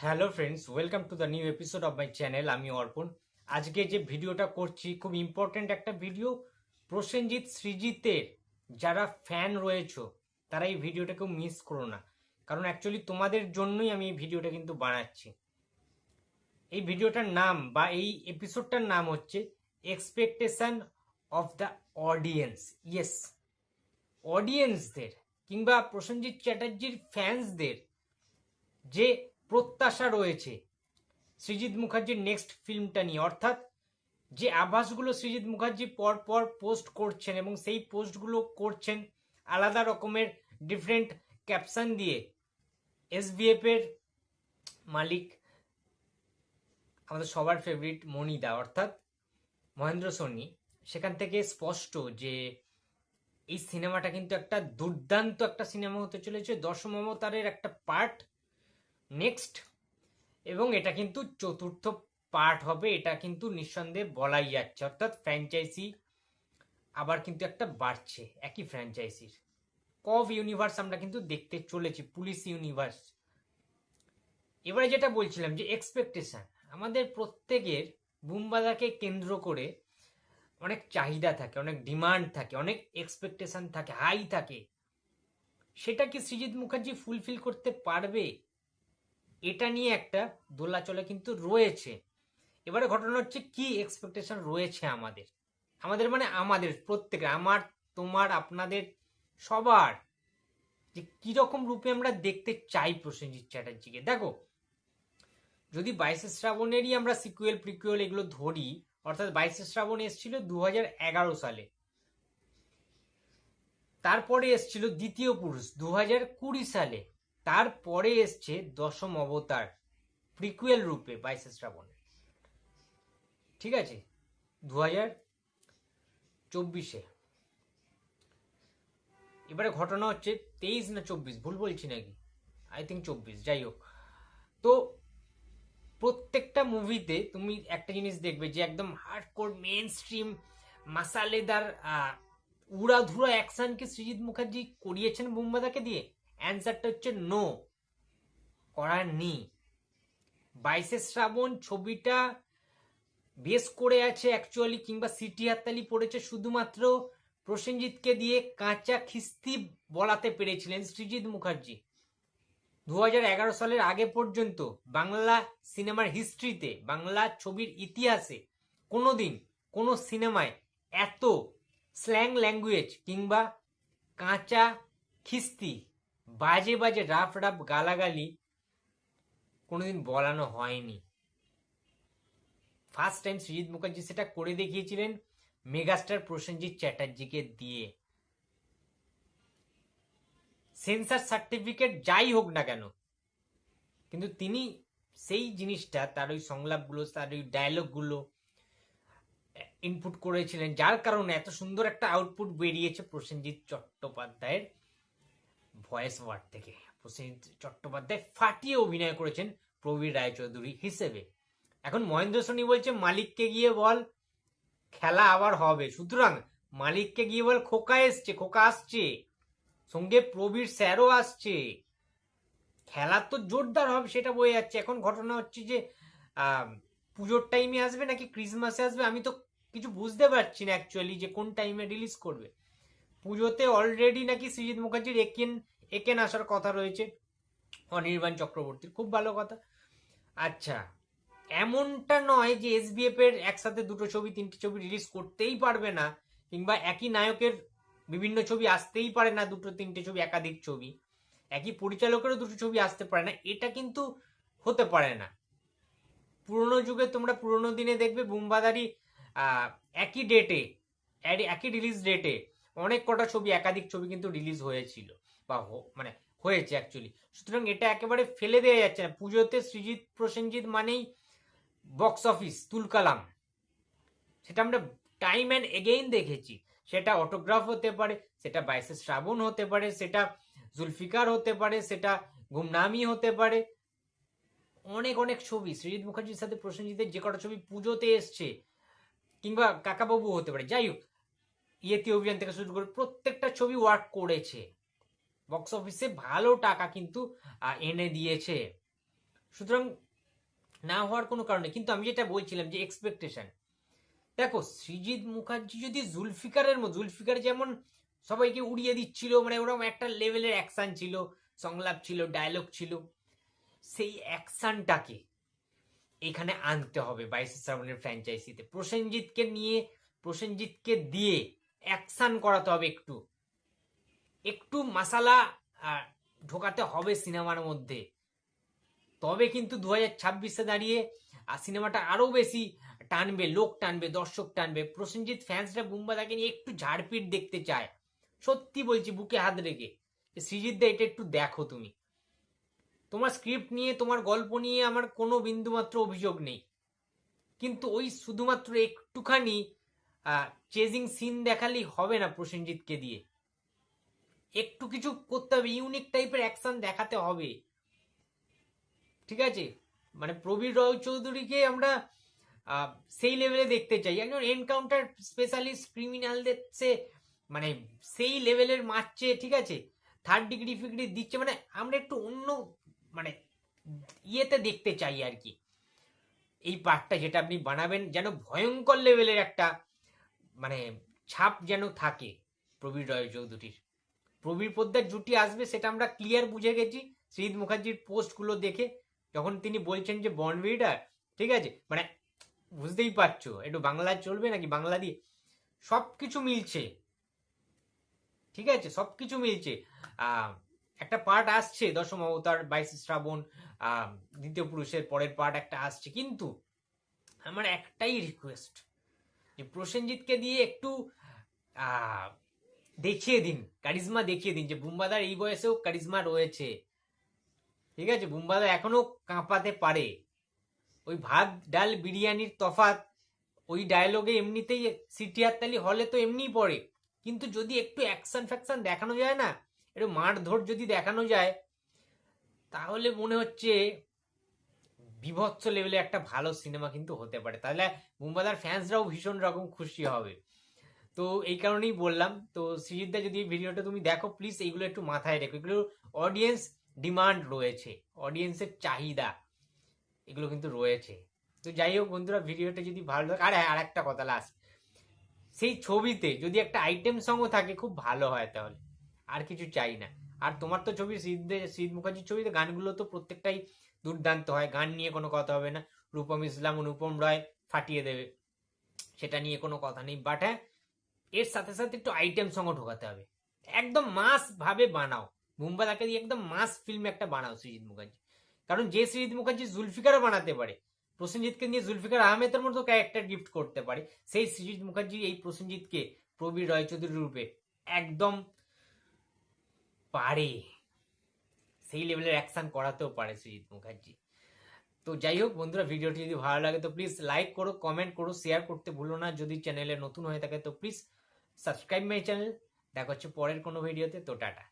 Hello friends, welcome to the new episode of my channel. আমি অর্পণ। আজকে যে ভিডিওটা করছি খুব ইম্পর্ট্যান্ট একটা ভিডিও। প্রসেনজিৎ সৃজিতের যারা ফ্যান রয়েছো তারা এই ভিডিওটাকেও মিস করো না, কারণ অ্যাকচুয়ালি তোমাদের জন্যই আমি এই ভিডিওটা কিন্তু বানাচ্ছি। এই ভিডিওটার নাম বা এই এপিসোডটার নাম হচ্ছে expectation of the audience. Yes, অডিয়েন্সদের কিংবা প্রসেনজিৎ চ্যাটার্জির ফ্যান্সদের যে প্রত্যাশা রয়েছে সৃজিত মুখার্জির নেক্সট ফিল্মটা নিয়ে, অর্থাৎ যে আভাসগুলো সৃজিত মুখার্জি পর পর পোস্ট করছেন এবং সেই পোস্টগুলো করছেন আলাদা রকমের ডিফারেন্ট ক্যাপশন দিয়ে। এসবিএফ এর মালিক আমাদের সবার ফেভারিট মনিদা অর্থাৎ মহেন্দ্র সোনি, সেখান থেকে স্পষ্ট যে এই সিনেমাটা কিন্তু একটা দুর্দান্ত একটা সিনেমা হতে চলেছে, দশম অবতারের একটা পার্ট নেক্সট, এবং এটা কিন্তু চতুর্থ পার্ট হবে, এটা কিন্তু নিঃসন্দেহে বলাই যাচ্ছে। অর্থাৎ ফ্র্যাঞ্চাইজি আবার কিন্তু একটা বাড়ছে একই ফ্র্যাঞ্চাইজির। কভ ইউনিভার্স আমরা কিন্তু দেখতে চলেছি, পুলিশ ইউনিভার্স। এবারে যেটা বলছিলাম যে এক্সপেকটেশন আমাদের প্রত্যেকের বুমবাদাকে কেন্দ্র করে অনেক চাহিদা থাকে, অনেক ডিমান্ড থাকে, অনেক এক্সপেকটেশন থাকে, হাই থাকে। সেটা কি সৃজিত মুখার্জি ফুলফিল করতে পারবে? এটা নিয়ে একটা দোলাচলে কিন্তু রয়েছে। এবারে ঘটনা হচ্ছে কি এক্সপেকটেশন রয়েছে আমাদের, আমাদের মানে আমাদের প্রত্যেকের, আমার, তোমার, আপনাদের সবার, যে কিরকম রূপে আমরা দেখতে চাই প্রসেনজিৎ চ্যাটার্জিকে। দেখো, যদি 22শে শ্রাবণেরই আমরা সিকুয়েল প্রিকুয়েল এগুলো ধরি, অর্থাৎ 22শে শ্রাবণ এসেছিল 2011 সালে, তারপরে এসেছিল দ্বিতীয় পুরুষ 2020 সালে, তারপরে এসছে দশম অবতার প্রিকুয়েল রূপে 22শে শ্রাবণ, ঠিক আছে, 2024-এ। এবারে ঘটনা হচ্ছে 23 না 24, ভুল বলছি নাকি, আই থিঙ্ক 24, যাই হোক। তো প্রত্যেকটা মুভিতে তুমি একটা জিনিস দেখবে যে একদম হার্ডকোর মেন স্ট্রিম মাসালেদার উড়াধুরা অ্যাকশন কি সৃজিত মুখার্জি করিয়েছেন বুম্বাদাকে দিয়ে? অ্যান্সারটা হচ্ছে নো, করাননি। 22শে শ্রাবণ ছবিটা বেস করে আছে অ্যাকচুয়ালি, কিংবা সিটি হাততালি পড়েছে শুধুমাত্র প্রসেনজিৎকে দিয়ে কাঁচা খিস্তি বলাতে পেরেছিলেন সৃজিত মুখার্জি। 2011 সালের আগে পর্যন্ত বাংলা সিনেমার হিস্ট্রিতে, বাংলা ছবির ইতিহাসে কোনোদিন কোনো সিনেমায় এত স্ল্যাং ল্যাঙ্গুয়েজ কিংবা কাঁচা খিস্তি, বাজে বাজে রাফ রাফ গালাগালি কোনোদিন বলানো হয়নি। ফার্স্ট টাইম সৃজিত মুখার্জি সেটা করে দেখিয়েছিলেন মেগাস্টার প্রসেনজিৎ চ্যাটার্জিকে দিয়ে। সেন্সার সার্টিফিকেট যাই হোক না কেন, কিন্তু তিনি সেই জিনিসটা, তার ওই সংলাপগুলো, তার ওই ডায়লগগুলো ইনপুট করেছিলেন, যার কারণে এত সুন্দর একটা আউটপুট বেরিয়েছে প্রসেনজিৎ চট্টোপাধ্যায়ের ভয়েস ওয়ার্ড থেকে। প্রসেনজিৎ চট্টোপাধ্যায় ফাটিয়ে অভিনয় করেছেন প্রবীর রায়চৌধুরী হিসেবে। এখন মহেন্দ্র সোনি বলছে মালিককে গিয়ে বল খেলা আবার হবে, সুতরাং মালিককে গিয়ে বল খোকা এসছে, খোকা আসছে, সঙ্গে প্রবীর স্যারও আসছে, খেলা তো জোরদার হবে, সেটা বয়ে যাচ্ছে। এখন ঘটনা হচ্ছে যে পুজোর টাইমে আসবে নাকি ক্রিসমাসে আসবে, আমি তো কিছু বুঝতে পারছি না অ্যাকচুয়ালি যে কোন টাইমে রিলিজ করবে। পুজোতে অলরেডি নাকি সৃজিত মুখার্জির একেন আসার কথা রয়েছে, অনির্বাণ চক্রবর্তীর, খুব ভালো কথা। আচ্ছা, এমনটা নয় যে এসবিএফ এর একসাথে দুটো ছবি তিনটে ছবি রিলিজ করতেই পারবে না, কিংবা একই নায়কের বিভিন্ন ছবি আসতেই পারে না, দুটো তিনটে ছবি, একাধিক ছবি, একই পরিচালকেরও দুটো ছবি আসতে পারে না, এটা কিন্তু হতে পারে না। পুরোনো যুগে তোমরা পুরোনো দিনে দেখবে বুম্বাদারি একই ডেটে, একই রিলিজ ডেটে অনেক কটা ছবি, একাধিক ছবি কিন্তু রিলিজ হয়েছিল বা মানে হয়েছে অ্যাকচুয়ালি। সুতরাং এটা একেবারে ফেলে দেওয়া যাচ্ছে না। পুজোতে সৃজিত প্রসেনজিৎ মানেই বক্স অফিস তুলকালাম, সেটা আমরা টাইম অ্যান্ড এগেইন দেখেছি। সেটা অটোগ্রাফ হতে পারে, সেটা 22শে শ্রাবণ হতে পারে, সেটা জুলফিকার হতে পারে, সেটা গুমনামি হতে পারে, অনেক অনেক ছবি সৃজিত মুখার্জির সাথে প্রসেনজিতের যে কটা ছবি পুজোতে এসছে, কিংবা কাকাবাবু হতে পারে, যাই হোক, ইয়েতি অভিযান থেকে শুরু করে প্রত্যেকটা ছবি ওয়ার্ক করেছে, বক্স অফিসে ভালো টাকা কিন্তু এনে দিয়েছে। সুতরাং না হওয়ার কোনো কারণ নেই। কিন্তু আমি যেটা বলছিলাম যে এক্সপেকটেশন, দেখো সৃজিত মুখার্জি যদি জুলফিকার যেমন সবাইকে উড়িয়ে দিচ্ছিল, মানে ওরকম একটা লেভেলের অ্যাকশন ছিল, সংলাপ ছিল, ডায়লগ ছিল, সেই অ্যাকশনটাকে এখানে আনতে হবে 22 শ্রাবণের ফ্র্যাঞ্চাইজিতে। প্রসেনজিৎকে দিয়ে অ্যাকশন করাতে হবে, একটু একটু মশালা ঢোকাতে হবে সিনেমার মধ্যে। তবে কিন্তু 2026-এ দাঁড়িয়ে সিনেমাটা আরো বেশি টানবে, লোক টানবে, দর্শক টানবে। প্রসেনজিৎ ফ্যান্সরা বুম্বাদাকে নিয়ে একটু ঝাড়পিট দেখতে চায়, সত্যি বলছি বুকে হাত রেখে। সৃজিত দা এটা একটু দেখো তুমি। তোমার স্ক্রিপ্ট নিয়ে, তোমার গল্প নিয়ে আমার কোনো বিন্দুমাত্র অভিযোগ নেই, কিন্তু ওই শুধুমাত্র একটুখানি চেজিং সিন দেখালেই হবে না। প্রসেনজিৎকে দিয়ে একটু কিছু করতে হবে, ইউনিক টাইপের অ্যাকশন দেখাতে হবে, ঠিক আছে? মানে প্রবীর রয় চৌধুরীকে আমরা সেই লেভেলে দেখতে চাই, একজন এনকাউন্টার স্পেশালিস্ট, ক্রিমিনালদের সে মানে সেই লেভেলের মারছে, ঠিক আছে, থার্ড ডিগ্রি ফিগ্রি দিচ্ছে, মানে আমরা একটু অন্য মানে ইয়েতে দেখতে চাই আর কি। এই পার্টটা যেটা আপনি বানাবেন যেন ভয়ঙ্কর লেভেলের একটা মানে ছাপ যেন থাকে প্রবীর রয় চৌধুরীর। প্রবীর পোদ্দার জুটি আসবে সেটা আমরা ক্লিয়ার বুঝে গেছি সৃজিত মুখার্জির পোস্টগুলো দেখে, যখন তিনি বলছেন যে বর্নভিটা, ঠিক আছে, মানে বুঝতেই পারছো একটু বাংলা চলবে নাকি, বাংলা দিয়ে সবকিছু মিলছে, ঠিক আছে, সবকিছু মিলছে। একটা পার্ট আসছে দশম অবতার 22 শ্রাবণ, দ্বিতীয় পুরুষের পরের পার্ট একটা আসছে, কিন্তু আমার একটাই রিকোয়েস্ট যে প্রসেনজিৎকে দিয়ে একটু দেখিয়ে দিন, কারিজমা দেখিয়ে দিন, যে বুম্বাদার এই বয়সেও কারিজমা রয়েছে, ঠিক আছে, বুম্বাদা এখনো কাঁপাতে পারে। ওই ভাত ডাল বিরিয়ানির তফাৎ ওই ডায়লগে এমনিতেই সিটি হাততালি হলে তো এমনিই পড়ে, কিন্তু যদি একটু অ্যাকশন ফ্যাকশন দেখানো যায় না, একটু মারধর যদি দেখানো যায়, তাহলে মনে হচ্ছে বিভৎস লেভেলে একটা ভালো সিনেমা কিন্তু হতে পারে। তাহলে বুম্বাদার ফ্যান্সরাও ভীষণ রকম খুশি হবে। তো এই কারণেই বললাম। তো সৃজিতদা যদি এই ভিডিওটা তুমি দেখো প্লিজ এইগুলো একটু মাথায় রেখো, এগুলো অডিয়েন্স ডিমান্ড রয়েছে, অডিয়েন্সের চাহিদা এগুলো কিন্তু রয়েছে। তো যাই হোক বন্ধুরা, ভিডিওটা যদি ভালো লাগে, আর হ্যাঁ, আর একটা কথা লাস্ট, সেই ছবিতে যদি একটা আইটেম সংও থাকে খুব ভালো হয়, তাহলে আর কিছু চাই না। আর তোমার তো ছবি শীত মুখার্জির ছবিতে গানগুলো তো প্রত্যেকটাই দুর্দান্ত হয়, গান নিয়ে কোনো কথা হবে না, রূপম ইসলাম, অনুপম রায় ফাটিয়ে দেবে, সেটা নিয়ে কোনো কথা নেই। বাট হ্যাঁ, এর সাথে সাথে একটু আইটেম সংও ঢোকাতে হবে, একদম মাস ভাবে বানাও, মুম্বাদাকে দিয়ে একদম মাস ফিল্ম একটা বানাও সৃজিত মুখার্জি। কারণ যে সৃজিত মুখার্জি জুলফিকারও বানাতে পারে, প্রসেনজিৎকে নিয়ে জুলফিকার আহমেদের মতো ক্যারেক্টার গিফট করতে পারে, সেই সৃজিত মুখার্জি এই প্রসেনজিৎকে প্রবীর রয়চৌধুরী রূপে একদম পারে, সেই লেভেলের অ্যাকশন করাতেও পারে সৃজিত মুখার্জি। তো যাই হোক বন্ধুরা, ভিডিওটি যদি ভালো লাগে তো প্লিজ লাইক করো, কমেন্ট করো, শেয়ার করতে ভুলো না। যদি চ্যানেলে নতুন হয়ে থাকে তো প্লিজ সাবস্ক্রাইব মাই চ্যানেল। দেখা হচ্ছে পরের কোনো ভিডিওতে। তো টাটা।